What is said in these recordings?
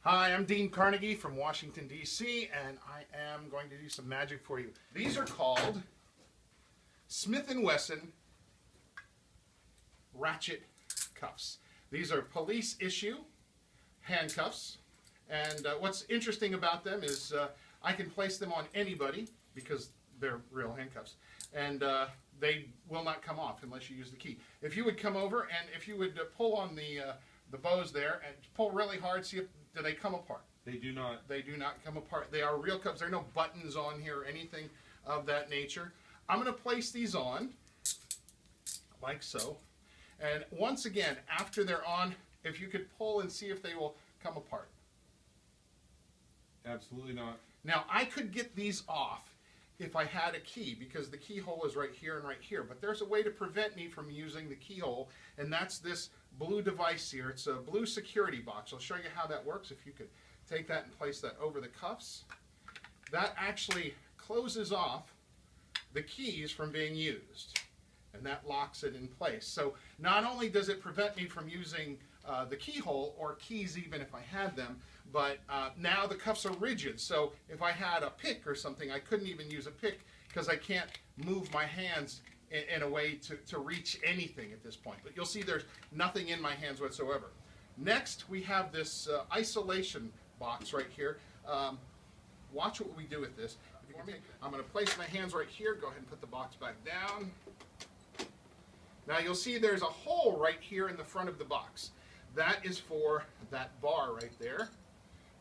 Hi, I'm Dean Carnegie from Washington, D.C., and I am going to do some magic for you. These are called Smith & Wesson ratchet cuffs. These are police issue handcuffs, and what's interesting about them is I can place them on anybody because they're real handcuffs, and they will not come off unless you use the key. If you would come over and if you would pull on the bows there and pull really hard, see if do they come apart. They do not. They do not come apart. They are real cuffs. There are no buttons on here or anything of that nature. I'm going to place these on like so. And once again, after they're on, if you could pull and see if they will come apart. Absolutely not. Now, I could get these off if I had a key, because the keyhole is right here and right here. But there's a way to prevent me from using the keyhole, and that's this blue device here. It's a blue security box. I'll show you how that works. If you could take that and place that over the cuffs. That actually closes off the keys from being used, and that locks it in place. So not only does it prevent me from using the keyhole or keys even if I had them, but now the cuffs are rigid. So if I had a pick or something, I couldn't even use a pick because I can't move my hands in a way to reach anything at this point. But you'll see there's nothing in my hands whatsoever. Next, we have this isolation box right here. Watch what we do with this. I'm going to place my hands right here. Go ahead and put the box back down. Now you'll see there's a hole right here in the front of the box. That is for that bar right there.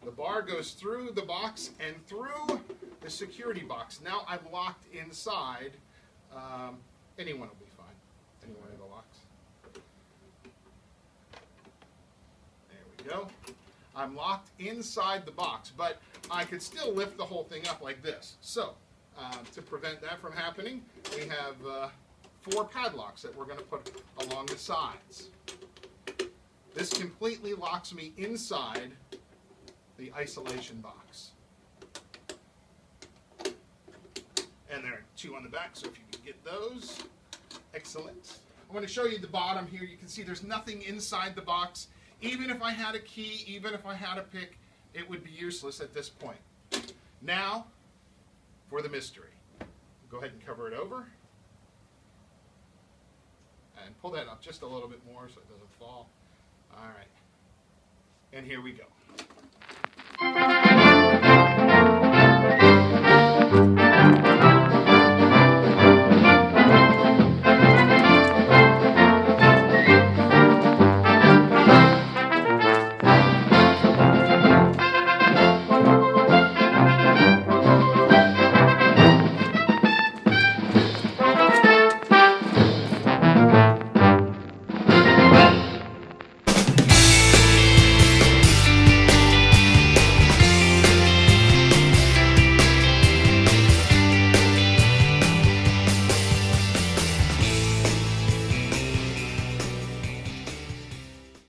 The bar goes through the box and through the security box. Now I'm locked inside. Anyone will be fine. Any one of the locks. There we go. I'm locked inside the box, but I could still lift the whole thing up like this. So, to prevent that from happening, we have 4 padlocks that we're going to put along the sides. This completely locks me inside the isolation box. And there are 2 on the back, so if you can get those, excellent. I'm going to show you the bottom here. You can see there's nothing inside the box. Even if I had a key, even if I had a pick, it would be useless at this point. Now, for the mystery. Go ahead and cover it over. And pull that up just a little bit more so it doesn't fall. All right. And here we go.